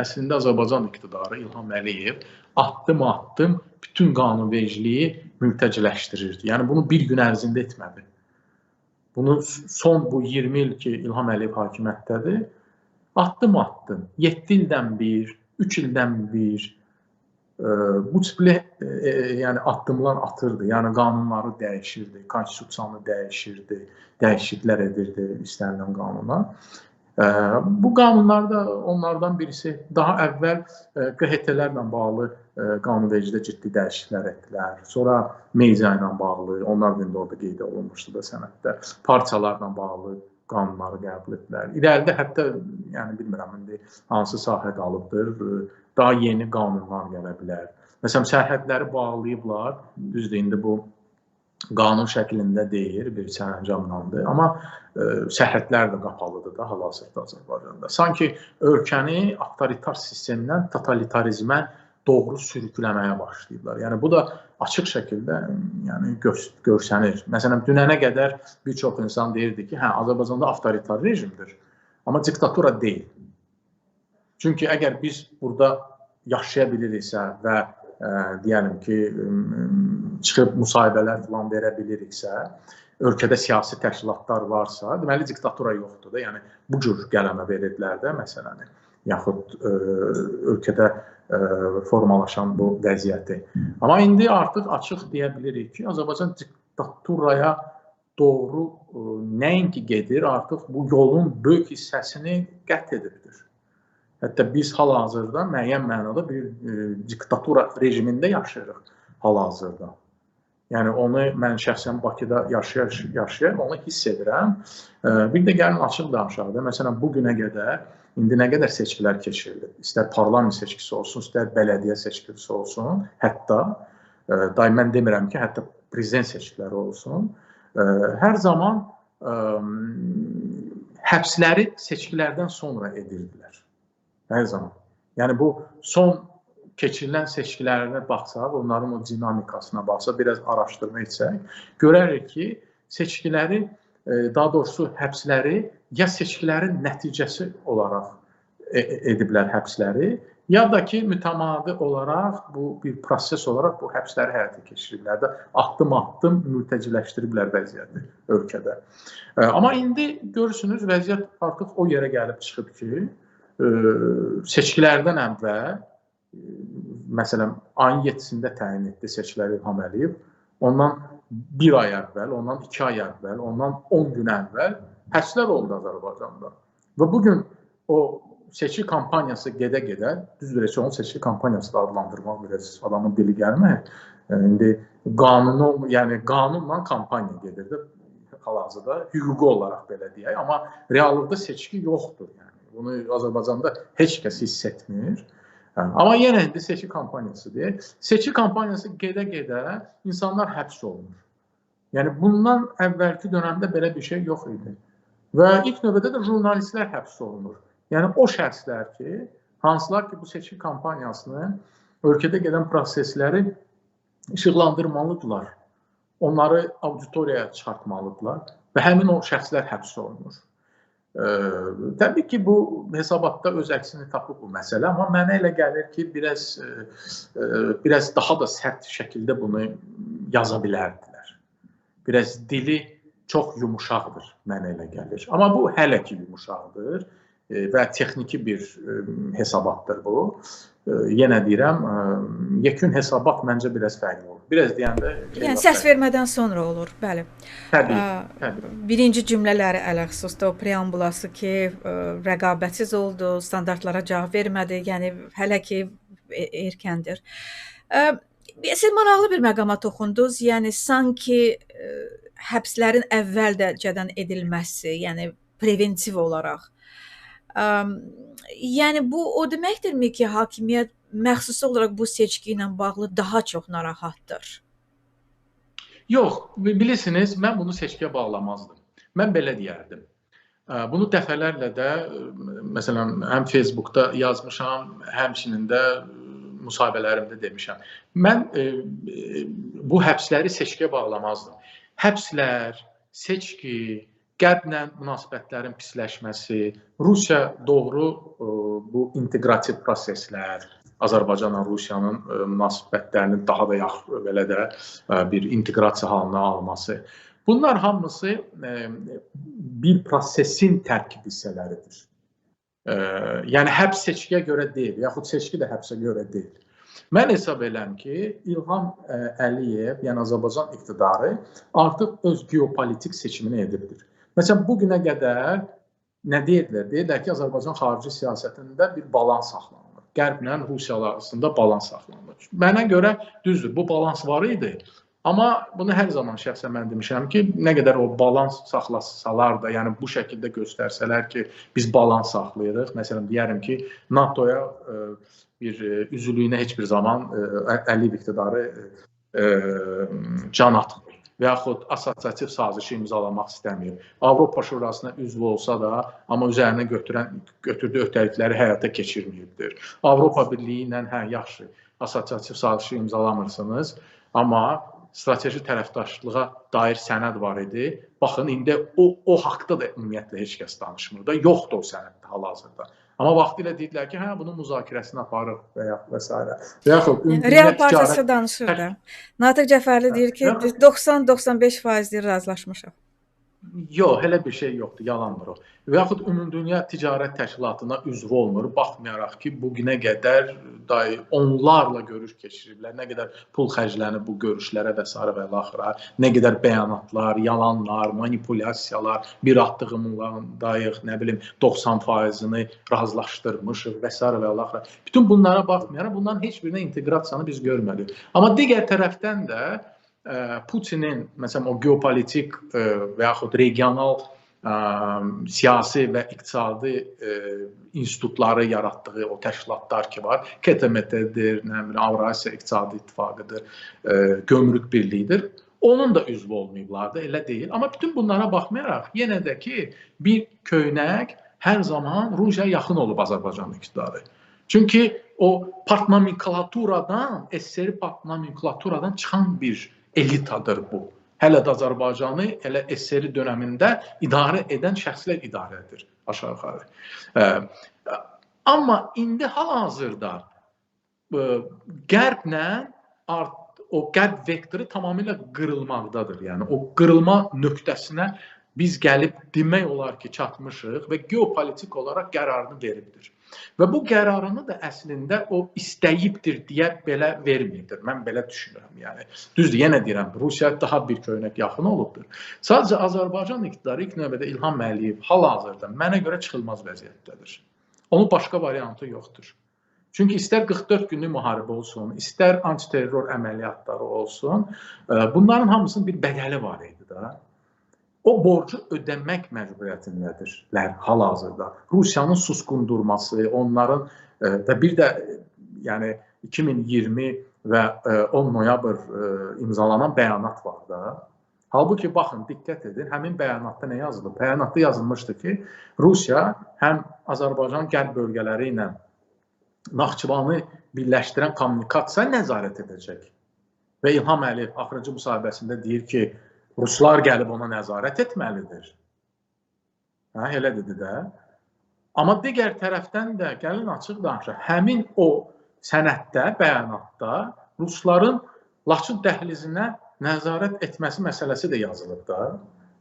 Əslində Azərbaycan iqtidarı İlham Əliyev addım-addım bütün qanunvericiliyi mültəciləşdirirdi. Yəni bunu bir gün ərzində etmədi. Bunu son bu 20 il ki İlham Əliyev hakimiyyətdədir, addım-addım 7 ildən bir, 3 ildən bir bu tipli yəni addımlar atırdı. Yəni qanunları dəyişirdi, konstitusiyanı dəyişirdi, dəyişikliklər edirdi istənilən qanuna. Bu qanunlarda onlardan birisi daha əvvəl QHT-lərlə bağlı qanunvericidə ciddi dəyişikliklər etdilər. Sonra media ilə bağlı, onlar da orada qeyd olunmuşdu da sənəddə, partiyalarla bağlı qanunları qəbul etdilər. İrəlidə hətta, yəni bilmirəm, indi hansı sahə qalıbdır, daha yeni qanunlar gələ bilər. Məsələn, sərhədləri bağlayıblar, düzdür, indi bu qanun şəklində deyil, bir sərəncamlandır. Amma sərhədlər də qapalıdır da hal-hazırda Azərbaycanda. Sanki ölkəni avtoritar sistemdən totalitarizmə doğru sürükləməyə başlayıblar. Yəni bu da açıq şəkildə yəni görsənir. Məsələn, dünənə qədər bir çox insan deyirdi ki, hə, Azərbaycanda avtoritar rejimdir, amma diktatura deyil. Çünki əgər biz burada yaşaya biliriksə və deyəlim ki, çıxıb müsahibələr falan verə biliriksə, ölkədə siyasi təşkilatlar varsa, deməli diktatura yoxdur da. Yəni bu cür qələmə verirdilər də məsələni, yaxud ölkədə formalaşan bu vəziyyəti. Amma indi artıq açıq deyə bilirik ki, Azərbaycan diktaturaya doğru nəinki gedir, artıq bu yolun böyük hissəsini qət edibdir. Hətta biz hal-hazırda müəyyən mənada bir diktatura rejimində yaşayırıq hal-hazırda. Yəni onu mən şəxsən Bakıda yaşayar, onu hiss edirəm. Bir də gəlin açıq danışaq da. Məsələn, bu günə qədər indi nə qədər seçkilər keçirilir? İstər parlament seçkisi olsun, istər bələdiyyə seçkisi olsun, hətta mən demirəm ki, hətta prezident seçkiləri olsun. Hər zaman həbsləri seçkilərdən sonra edirdilər. Hər zaman. Yəni bu son keçirilən seçkilərə baxsaq, onların o dinamikasına baxsaq, biraz araşdırma etsək, görərik ki, seçkiləri, daha doğrusu həbsləri ya seçkilərin nəticəsi olaraq ediblər həbsləri, ya da ki, mütəmadi olaraq, bu bir proses olaraq bu həbsləri həyata keçiriblər də, addım-addım mültəciləşdiriblər vəziyyəti ölkədə. Amma indi görürsünüz, vəziyyət artıq o yerə gəlib çıxıb ki, seçkilərdən əvvəl, məsələn, ayın 7-sində təyin etdi seçkiləri İlham Əliyev, ondan 1 ay əvvəl, ondan 2 ay əvvəl, ondan 10 gün əvvəl həbslər oldu Azərbaycanda. Və bugün o seçki kampaniyası gedə-gedə, düzdür, onu seçki kampaniyası da adlandırmaq biraz adamın dili gəlmir. İndi qanunla kampaniya gedir hal-hazırda, hüquqi olaraq belə deyək, amma reallıqda seçki yoxdur. Bunu Azərbaycanda heç kəs hiss etmir. Amma yenə indi seçki kampaniyasıdır. Seçki kampaniyası gedə-gedə insanlar həbs olunur. Yəni bundan əvvəlki dönəmdə belə bir şey yox idi. Və ilk növbədə də jurnalistlər həbs olunur. Yəni o şəxslər ki, hansılar ki bu seçki kampaniyasını, ölkədə gedən prosesləri işıqlandırmalıdırlar. Onları auditoriyaya çıxartmalıdırlar və həmin o şəxslər həbs olunur. Təbii ki, bu hesabatda öz əksini tapıb bu məsələ, amma mənə elə gəlir ki, biraz daha da sərt şəkildə bunu yaza bilərdilər. Biraz dili çox yumuşaqdır, mənə elə gəlir. Amma bu hələ ki yumuşaqdır və texniki bir hesabatdır bu. Yenə deyirəm, yekun hesabat məncə biraz fərqli olur. Biraz deyəndə... Yəni, səs vermədən sonra olur, bəli. Təbii. Birinci cümlələri ələxüsusda o preambulası ki, rəqabətsiz oldu, standartlara cavab vermədi, yəni hələ ki erkəndir. Siz maraqlı bir məqama toxundunuz, yəni sanki həbslərin əvvəlcədən edilməsi, yəni preventiv olaraq. Yəni bu o deməkdirmi ki, hakimiyyət məxsusi olaraq bu seçki ilə bağlı daha çox narahatdır? Yox, bilirsiniz, mən bunu seçkiyə bağlamazdım. Mən belə deyərdim. Bunu dəfələrlə də, məsələn, həm Facebookda yazmışam, həmçinin də müsahibələrimdə demişəm. Mən bu həbsləri seçkiyə bağlamazdım. Həbslər, seçki, Qərblə münasibətlərin pisləşməsi, Rusiya doğru bu inteqrativ proseslər, Azərbaycanla Rusiyanın münasibətlərinin daha da yaxın belə də bir inteqrasiya halına alması. Bunlar hamısı bir prosesin tərkib hissələridir. Yəni həbs seçkiyə görə deyil, yaxud seçki də həbsə görə deyil. Mən hesab edirəm ki, İlham Əliyev, yəni Azərbaycan iqtidarı artıq öz geopolitik seçimini edibdir. Məsələn, bugünə qədər nə deyirlər? Deyirlər ki, Azərbaycan xarici siyasətində bir balans saxlanılır. Qərblə Rusiya arasında balans saxlanılır. Mənə görə düzdür, bu balans var idi. Amma bunu hər zaman şəxsən mən demişəm ki, nə qədər o balans saxlasalar da, yəni bu şəkildə göstərsələr ki, biz balans saxlayırıq. Məsələn, deyərəm ki, NATO-ya bir üzvlüyünə heç bir zaman Əliyev iqtidarı can atmır və yaxud assosiativ sazişi imzalamaq istəmir. Avropa Şurasına üzv olsa da, amma üzərinə götürdüyü öhdəlikləri həyata keçirməyibdir. Avropa Birliyi ilə yaxşı, assosiativ sazişi imzalamırsınız, amma strateji tərəfdaşlığa dair sənəd var idi. Baxın, indi o haqda da ümumiyyətlə heç kəs danışmır da, yoxdur o sənəddə hal-hazırda. Amma vaxtilə deyirlər ki, bunun müzakirəsini aparıq və s. Və yaxud Real Partiyası danışır da. Natiq Cəfərli deyir ki, 90-95% razılaşmışıq. Yox, elə bir şey yoxdur, yalandır o. Və yaxud Ümumdünya Ticarət Təşkilatına üzv olmur, baxmayaraq ki, bugünə qədər onlarla görüş keçiriblər, nə qədər pul xərclənib bu görüşlərə və s. və l-axıra, nə qədər bəyanatlar, yalanlar, manipulyasiyalar, bir atdığımındayıq, nə bilim, 90%-ni razılaşdırmışıq və s. və l-axıra. Bütün bunlara baxmayaraq, bunların heç birinə inteqrasiyanı biz görmədik. Amma digər tərəfdən də Putinin, məsələn, o geopolitik və yaxud regional siyasi və iqtisadi institutları yaratdığı o təşkilatlar ki var, KTMT-dir, Avrasiya İqtisadi İttifaqıdır, Gömrük Birliyidir, onun da üzvü olmayıblardı, elə deyil. Amma bütün bunlara baxmayaraq, yenə də ki, bir köynək hər zaman Rusiyaya yaxın olub Azərbaycan iqtidarı. Çünki o partnomenklaturadan, SSR partnomenklaturadan çıxan bir elitadır bu. Hələ də Azərbaycanı, hələ SSR dönəmində idarə edən şəxslər idarədir, aşağı yuxarı. Amma indi hal-hazırda Qərblə o Qərb vektoru tamamilə qırılmaqdadır. Yəni o qırılma nöqtəsinə biz gəlib demək olar ki, çatmışıq və geopolitik olaraq qərarını veribdir. Və bu qərarını da əslində o istəyibdir deyə belə verməyibdir. Mən belə düşünürəm. Yəni, düzdür, yenə deyirəm, Rusiya daha bir köynək yaxın olubdur. Sadəcə Azərbaycan iqtidarı ilk növbədə İlham Əliyev hal-hazırda mənə görə çıxılmaz vəziyyətdədir. Onun başqa variantı yoxdur. Çünki istər 44 günlük müharibə olsun, istər antiterror əməliyyatları olsun, bunların hamısının bir bədəli var idi da. O borcu ödəmək məcburiyyətindədirlər hal-hazırda. Rusiyanın susqundurması, onların və bir də yəni 2020 və 10 noyabr imzalanan bəyanat var da. Halbuki baxın, diqqət edin, həmin bəyanatda nə yazılıb? Bəyanatda yazılmışdı ki, Rusiya həm Azərbaycan qərb bölgələri ilə Naxçıvanı birləşdirən kommunikasiya nəzarət edəcək. Və İlham Əliyev axırıncı müsahibəsində deyir ki, Ruslar gəlib ona nəzarət etməlidir. Elə dedi də. Amma digər tərəfdən də gəlin açıq danışaq. Həmin o sənəddə, bəyanatda Rusların Laçın dəhlizinə nəzarət etməsi məsələsi də yazılıb da.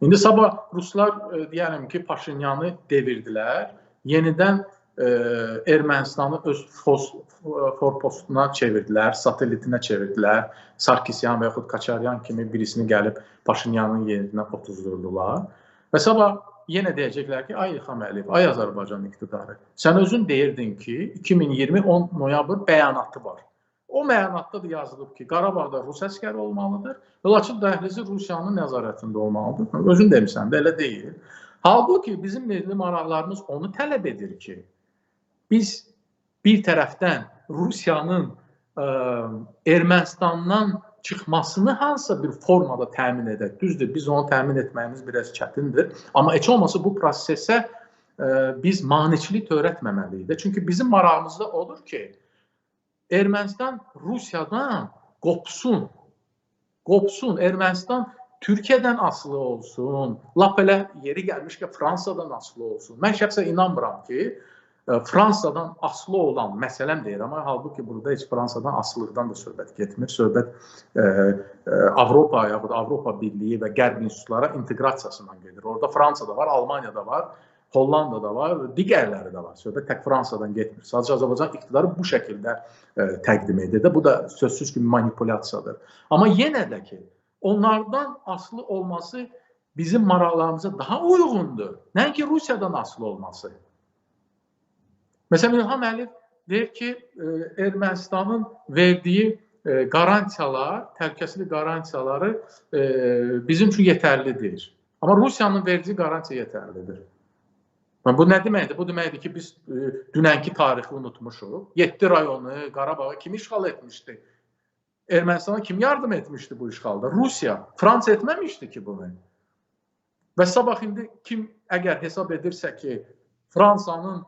İndi sabah Ruslar deyərəm ki, Paşinyanı devirdilər. Yenidən Ermənistanı öz forpostuna çevirdilər, satelitinə çevirdilər. Sarkisyan və yaxud Kaçaryan kimi birisini gəlib Paşinyanın yerinə otuzdurdular. Və sabah yenə deyəcəklər ki, ay İlham Əliyev, ay Azərbaycan iqtidarı, sən özün deyirdin ki, 2020 10 noyabr bəyanatı var. O bəyanatda da yazılıb ki, Qarabağda Rus əskəri olmalıdır və Laçın dəhlizi Rusiyanın nəzarətində olmalıdır. Özün demişsən də, elə deyil. Halbuki bizim milli maraqlarımız onu tələb edir ki, biz bir tərəfdən Rusiyanın Ermənistandan çıxmasını hansısa bir formada təmin edək. Düzdür, biz onu təmin etməyimiz biraz çətindir. Amma heç olmasa bu prosesə biz maneçilik törətməməliyik. Çünki bizim marağımızda odur ki, Ermənistan Rusiyadan qopsun. Qopsun. Ermənistan Türkiyədən asılı olsun. Lap elə yeri gəlmiş ki, Fransadan asılı olsun. Mən şəxsən inanmıram ki, Fransadan asılı olan məsələm deyir, amma halbuki burada heç Fransadan asılıqdan da söhbət getmir. Söhbət Avropa yaxud Avropa Birliyi və Qərb institutlara inteqrasiyasından gedir. Orada Fransada var, Almaniyada var, Hollandada var, digərləri də var. Söhbət tək Fransadan getmir. Sadəcə Azərbaycan iqtidarı bu şəkildə təqdim edir də. Bu da sözsüz ki, manipulyasiyadır. Amma yenə də ki, onlardan asılı olması bizim maraqlarımıza daha uyğundur. Nəinki Rusiyadan asılı olması. Məsələn, İlham Əliyev deyir ki, Ermənistanın verdiyi qarantiyalar, təhlükəsizlik qarantiyaları bizim üçün yetərlidir. Amma Rusiyanın verdiyi qarantiya yetərlidir. Bu nə deməkdir? Bu deməkdir ki, biz dünənki tarixi unutmuşuq. 7 rayonu, Qarabağı kim işğal etmişdi? Ermənistana kim yardım etmişdi bu işğalda? Rusiya. Fransa etməmişdi ki bunu. Və sabah indi kim əgər hesab edirsə ki, Fransanın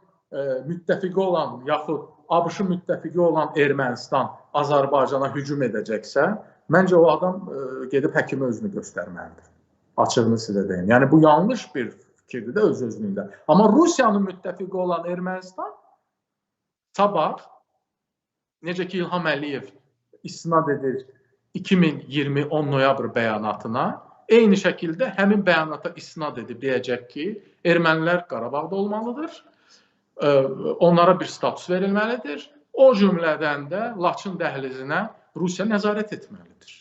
müttəfiqi olan, yaxud ABŞ-ın müttəfiqi olan Ermənistan Azərbaycana hücum edəcəksə, məncə o adam gedib həkimə özünü göstərməlidir. Açığını sizə deyim. Yəni, bu yanlış bir fikirdir də öz-özlüyündə. Amma Rusiyanın müttəfiqi olan Ermənistan sabah, necə ki İlham Əliyev istinad edir 2020 10 noyabr bəyanatına, eyni şəkildə həmin bəyanata istinad edib deyəcək ki, ermənilər Qarabağda olmalıdır, onlara bir status verilməlidir, o cümlədən də Laçın dəhlizinə Rusiya nəzarət etməlidir.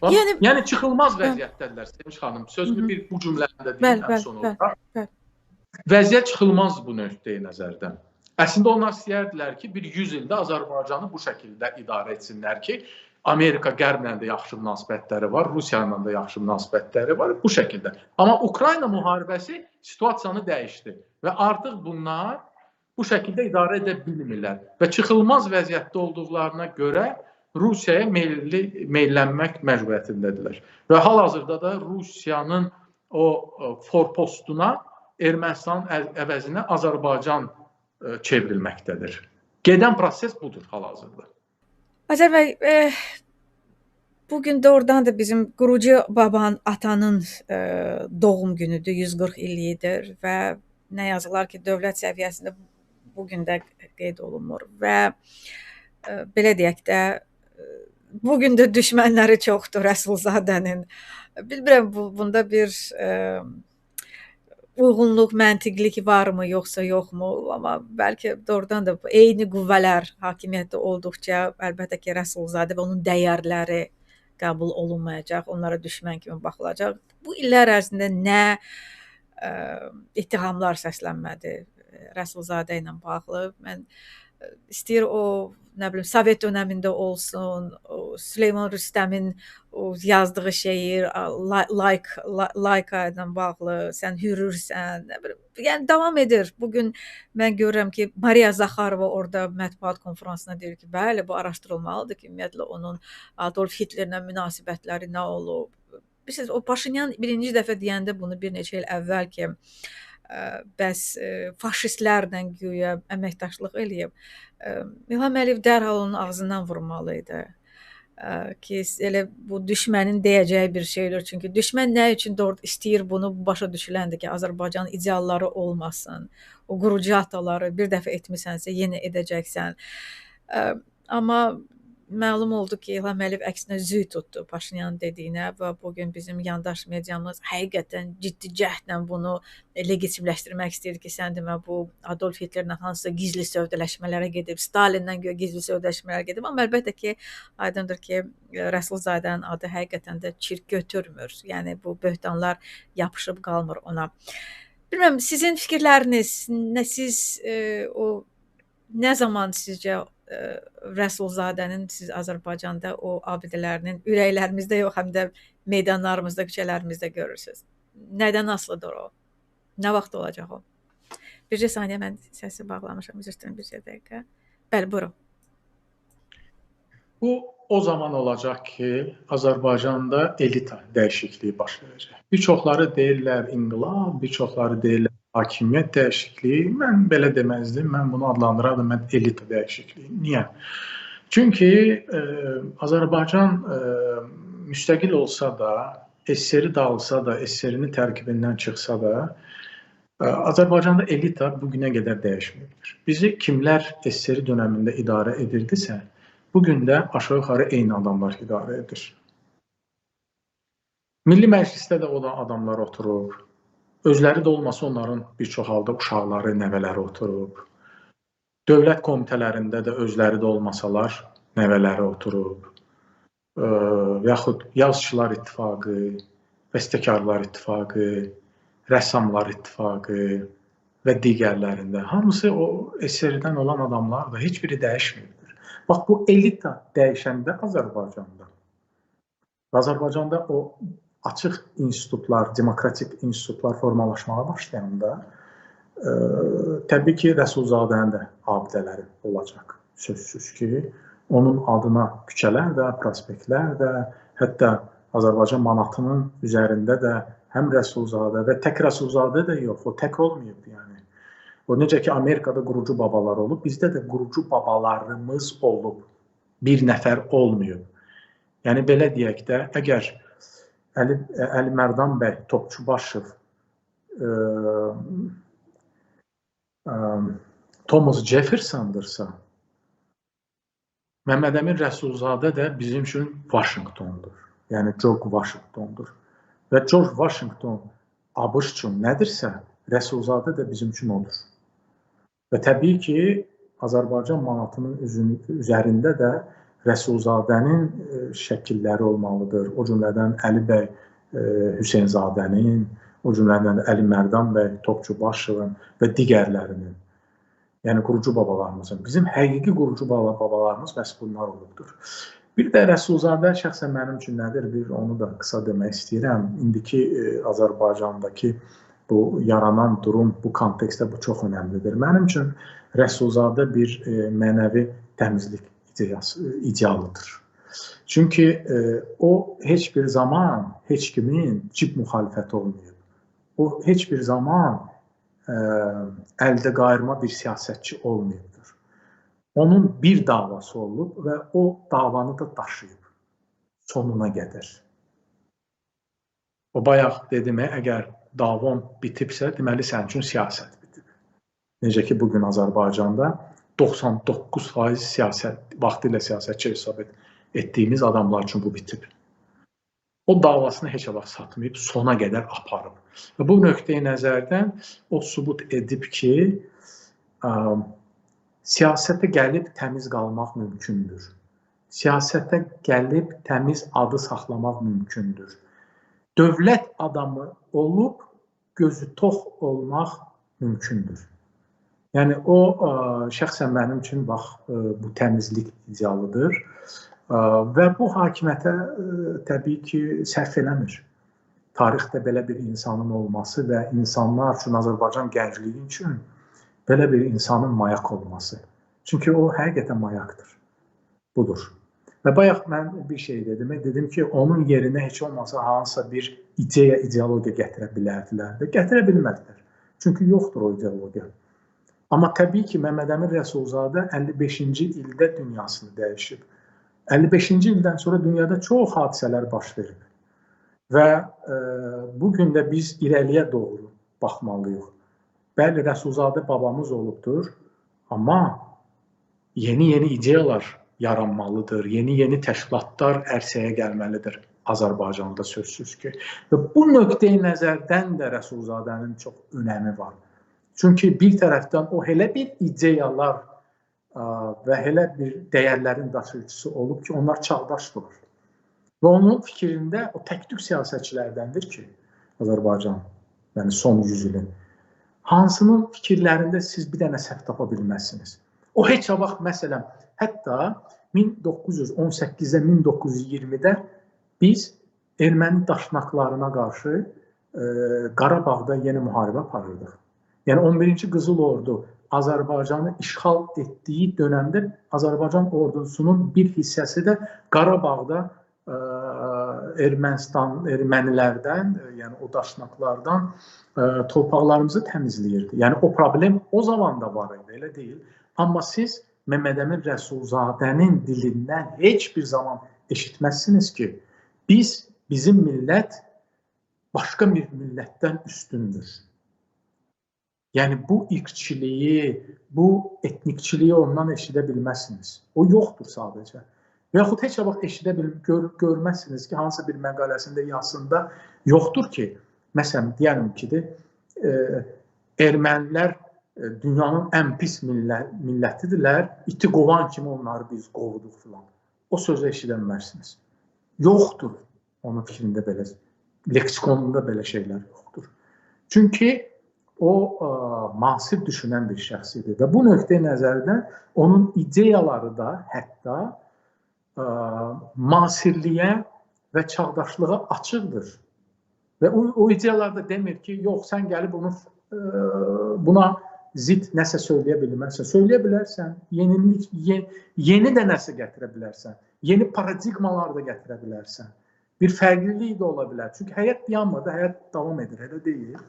Yəni çıxılmaz vəziyyətdədirlər, Sevinç xanım. Sözümü bu cümləndə deyiləm sonra. Vəziyyət çıxılmaz bu nöqteyi nəzərdən. Əslində onlar istəyərdilər ki, bir 100 ildə Azərbaycanı bu şəkildə idarə etsinlər ki, Amerika Qərblə də yaxşı münasibətləri var, Rusiya ilə də yaxşı münasibətləri var, bu şəkildə. Amma Ukrayna müharibəsi situasiyanı dəyişdi və artıq bunlar bu şəkildə idarə edə bilmirlər və çıxılmaz vəziyyətdə olduqlarına görə Rusiyaya meylənmək məcburiyyətindədirlər. Və hal-hazırda da Rusiyanın o forpostuna Ermənistanın əvəzinə Azərbaycan çevrilməkdədir. Gedən proses budur hal-hazırda. Azər bəy, bugün doğrudan da bizim qurucu babanın, atanın doğum günüdür, 140 illiyidir və nə yazılar ki, dövlət səviyyəsində bugün də qeyd olunmur və belə deyək də, bugün də düşmənləri çoxdur Rəsulzadənin. Bilmirəm, bunda bir uyğunluq, məntiqlik varmı, yoxsa yoxmu? Amma bəlkə doğrudan da eyni qüvvələr hakimiyyətdə olduqca əlbəttə ki, Rəsulzadə və onun dəyərləri qəbul olunmayacaq, onlara düşmən kimi baxılacaq. Bu illər ərzində nə ittihamlar səslənmədi Rəsulzadə ilə bağlı? Mən istəyir o, nə bilim, Sovet dönəmində olsun, Süleyman Rüstəmin yazdığı şeir, layka ilə bağlı, sən hürürsən, nə bilim, yəni davam edir. Bugün mən görürəm ki, Mariya Zaxarova orada mətbuat konferansına deyir ki, bəli, bu araşdırılmalıdır ki, ümumiyyətlə onun Adolf Hitlerlə münasibətləri nə olub. Bilirsiniz, o Paşinyan birinci dəfə deyəndə bunu bir neçə il əvvəl ki, bəs faşistlərlə güya əməkdaşlıq eləyib. İlham Əliyev dərhal onun ağzından vurmalı idi ki, elə bu düşmənin deyəcəyi bir şeydir. Çünki düşmən nə üçün istəyir bunu başa düşüləndir ki, Azərbaycanın idealları olmasın, o qurucu ataları bir dəfə etmisənsə yenə edəcəksən. Amma məlum oldu ki, İlham Əliyev əksinə züy tutdu Paşinyanın dediyinə və bugün bizim yandaş mediamız həqiqətən ciddi cəhdlə bunu legitimləşdirmək istəyir ki, sən demə bu Adolf Hitlerlə hansısa gizli sövdələşmələrə gedib, Stalinlə gizli sövdələşmələrə gedib. Amma əlbəttə ki, aydındır ki, Rəsulzadənin adı həqiqətən də çirk götürmür. Yəni bu böhtanlar yapışıb qalmır ona. Bilmirəm, sizin fikirləriniz, siz nə zaman sizcə Rəsulzadənin siz Azərbaycanda o abidələrinin ürəklərimizdə yox, həm də meydanlarımızda, küçələrimizdə görürsünüz. Nədən asılıdır o? Nə vaxt olacaq o? Bircə saniyə, mən səsi bağlamışam, üzr istəyirəm, bircə dəqiqə. Bəli, buyurun. Bu o zaman olacaq ki, Azərbaycanda elita dəyişikliyi baş verəcək. Bir çoxları deyirlər inqilab, bir çoxları deyirlər hakimiyyət dəyişikliyi. Mən belə deməzdim, mən bunu adlandırardım, mən elita dəyişikliyi. Niyə? Çünki Azərbaycan müstəqil olsa da, SSR dağılsa da, SSR-nin tərkibindən çıxsa da, Azərbaycanda elita bugünə qədər dəyişməyibdir. Bizi kimlər SSR dönəmində idarə edirdisə, bugün də aşağı yuxarı eyni adamlar idarə edir. Milli Məclisdə də o da adamlar oturub, özləri də olmasa onların bir çox halda uşaqları, nəvələri oturub. Dövlət komitələrində də özləri də olmasalar, nəvələri oturub. Yaxud Yazıçılar İttifaqı, Bəstəkarlar İttifaqı, Rəssamlar İttifaqı və digərlərində. Hamısı o SSR-dən olan adamlar da heç biri dəyişməyibdir. Bax, bu elita dəyişəndə Azərbaycanda o açıq institutlar, demokratik institutlar formalaşmağa başlayanda təbii ki, Rəsulzadənin də abidələri olacaq. Sözsüz ki, onun adına küçələr də, prospektlər də, hətta Azərbaycan manatının üzərində də həm Rəsulzadə və tək Rəsulzadə də yox, o tək olmayıb yəni. O necə ki, Amerikada qurucu babalar olub, bizdə də qurucu babalarımız olub, bir nəfər olmayıb. Yəni, belə deyək də, əgər Əli Mərdan bəy Topçubaşov Thomas Jeffersondırsa, Məmməd Əmin Rəsulzadə də bizim üçün Vaşinqtondur. Yəni, George Washingtondur. Və George Washington ABŞ üçün nədirsə, Rəsulzadə də bizim üçün odur. Və təbii ki, Azərbaycan manatının üzərində də Rəsulzadənin şəkilləri olmalıdır. O cümlədən Əli bəy Hüseynzadənin, o cümlədən Əli Mərdan bəy Topçubaşovun və digərlərinin. Yəni, qurucu babalarımızın. Bizim həqiqi qurucu babalarımız məhz bunlar olubdur. Bir də Rəsulzadə şəxsən mənim üçün nədir? Onu da qısa demək istəyirəm. İndiki Azərbaycandakı bu yaranan durum, bu kontekstdə bu çox önəmlidir. Mənim üçün Rəsulzadə bir mənəvi təmizlik idealıdır. Çünki o heç bir zaman heç kimin cib müxalifəti olmayıb. O heç bir zaman əldə qayırma bir siyasətçi olmayıbdır. Onun bir davası olub və o davanı da daşıyıb sonuna qədər. O bayaq dedim, əgər davan bitibsə, deməli sənin üçün siyasət bitib. Necə ki, bugün Azərbaycanda 99% siyasət, vaxtilə siyasətçi hesab etdiyimiz adamlar üçün bu bitib. O davasını heç vaxt satmayıb, sona qədər aparıb. Və bu nöqteyi nəzərdən o sübut edib ki, siyasətə gəlib təmiz qalmaq mümkündür. Siyasətə gəlib təmiz adı saxlamaq mümkündür. Dövlət adamı olub, gözü tox olmaq mümkündür. Yəni, o şəxsən mənim üçün bu təmizlik idealıdır və bu hakimiyyətə təbii ki, sərf eləmir. Tarixdə belə bir insanın olması və insanlar üçün, Azərbaycan gəncliyi üçün belə bir insanın mayak olması. Çünki o həqiqətən mayakdır. Budur. Və bayaq mən bir şey dedim. Dedim ki, onun yerinə heç olmasa hansısa bir ideologiya gətirə bilərdilər və gətirə bilmədilər. Çünki yoxdur o ideologiya. Amma təbii ki, Məmməd Əmin Rəsulzadə 55-ci ildə dünyasını dəyişib. 55-ci ildən sonra dünyada çox hadisələr baş verib. Və bugün də biz irəliyə doğru baxmalıyıq. Bəli, Rəsulzadə babamız olubdur, amma yeni ideyalar yaranmalıdır, yeni təşkilatlar ərsəyə gəlməlidir Azərbaycanda sözsüz ki. Və bu nöqteyi nəzərdən də Rəsulzadənin çox önəmi var. Çünki bir tərəfdən o elə bir ideyalar və elə bir dəyərlərin daşıyıcısı olub ki, onlar çağdaşdırlar. Və onun fikrində o tək-tük siyasətçilərdəndir ki, Azərbaycan, yəni son 100 ilin, hansının fikirlərində siz bir dənə səhv tapa bilməzsiniz. O heç vaxt, məsələn, hətta 1918-də, 1920-də biz erməni daşnaqlarına qarşı Qarabağda yeni müharibə aparırdıq. Yəni 11-ci Qızıl Ordu Azərbaycanı işğal etdiyi dönəmdə Azərbaycan ordusunun bir hissəsi də Qarabağda ermənilərdən, yəni o daşnaqlardan torpaqlarımızı təmizləyirdi. Yəni o problem o zaman da var idi, elə deyil. Amma siz Məmməd Əmin Rəsulzadənin dilindən heç bir zaman eşitməzsiniz ki, bizim millət başqa bir millətdən üstündür. Yəni bu irqçiliyi, bu etnikçiliyi ondan eşidə bilməzsiniz. O yoxdur sadəcə. Və yaxud heç vaxt eşidə görməzsiniz ki, hansısa bir məqaləsində yazısında yoxdur ki, məsələn, deyəlim ki, ermənilər dünyanın ən pis millətidirlər, iti qovan kimi onları biz qovuduq filan. O sözü eşidə bilməzsiniz. Yoxdur onun fikrində belə, leksikonunda belə şeylər yoxdur. Çünki o müasir düşünən bir şəxs idi və bu nöqteyi nəzərdən onun ideyaları da hətta müasirliyə və çağdaşlığa açıqdır. Və o ideyalar da demir ki, yox, sən gəlib buna zid nəsə söyləyə bilmərsən. Söyləyə bilərsən, yeni də nəsə gətirə bilərsən, yeni paradigmalar da gətirə bilərsən. Bir fərqlilik də ola bilər. Çünki həyat dayanmır, həyat davam edir, elə deyil.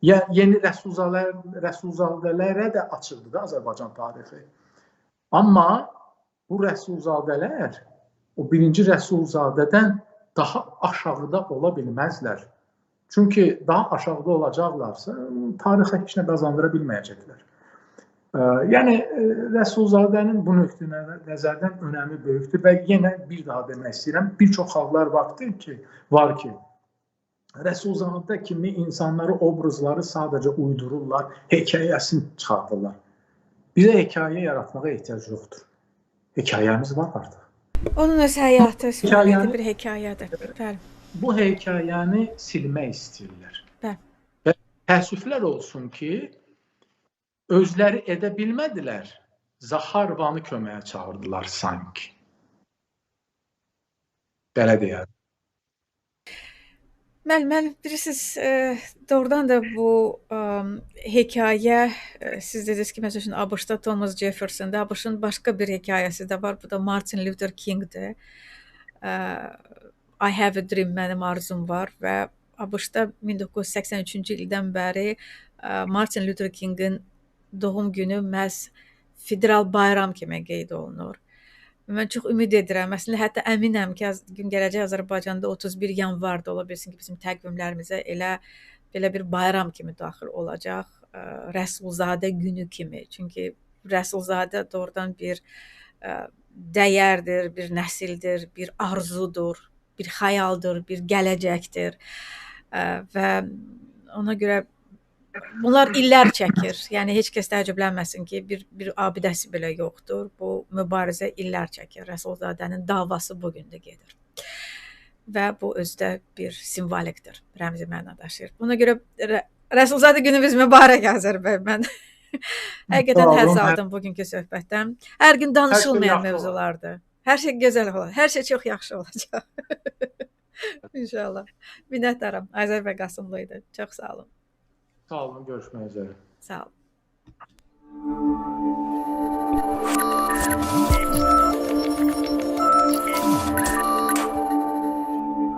Yeni rəsulzadələrə də açıldı da Azərbaycan tarixi. Amma bu rəsulzadələr o birinci rəsulzadədən daha aşağıda ola bilməzlər. Çünki daha aşağıda olacaqlarsa tarixə heç nə qazandıra bilməyəcəklər. Yəni rəsulzadənin bu nöqteyi nəzərdən önəmi böyükdür və yenə bir daha demək istəyirəm, bir çox hallar var ki, Rəsulzadə kimi insanları, obrazları sadəcə uydururlar, hekayəsini çıxardırlar. Bizə hekayə yaratmağa ehtiyac yoxdur. Hekayəmiz var artıq. Onun öz həyatı bir hekayədir. Bu hekayəni silmək istəyirlər. Və təəssüflər olsun ki, özləri edə bilmədilər, Zaxarovanı köməyə çağırdılar sanki. Belə deyər. Mən bilirsiniz, doğrudan da bu hekayə, siz dediniz ki, məsəl üçün ABŞ-da Thomas Jefferson'da, ABŞ-ın başqa bir hekayəsi də var, bu da Martin Luther King'dir. I have a dream, mənim arzum var və ABŞ-da 1983-cü ildən bəri Martin Luther King'in doğum günü məhz federal bayram kimi qeyd olunur. Mən çox ümid edirəm. Əslində hətta əminəm ki, gün gələcək Azərbaycanda 31 yanvarda ola bilsin ki, bizim təqvimlərimizə elə belə bir bayram kimi daxil olacaq. Rəsulzadə günü kimi. Çünki Rəsulzadə doğrudan bir dəyərdir, bir nəsildir, bir arzudur, bir xəyaldır, bir gələcəkdir. Və ona görə bunlar illər çəkir. Yəni heç kəs təəccüblənməsin ki, bir abidəsi belə yoxdur. Bu mübarizə illər çəkir. Rəsulzadənin davası bu gün də gedir. Və bu özdə bir simvolikdir, rəmzi məna daşıyır. Buna görə Rəsulzadə günümüz mübarək Azərbaycan. Mən həqiqətən həzz aldım bugünkü söhbətdən. Hər gün danışılmayan mövzulardır. Hər şey gözəl olacaq. Hər şey çox yaxşı olacaq. İnşallah. Minnətdaram. Azər bəy Qasımlı idi. Çox sağ olun. Sağ olun, görüşmək üzrə. Sağ olun.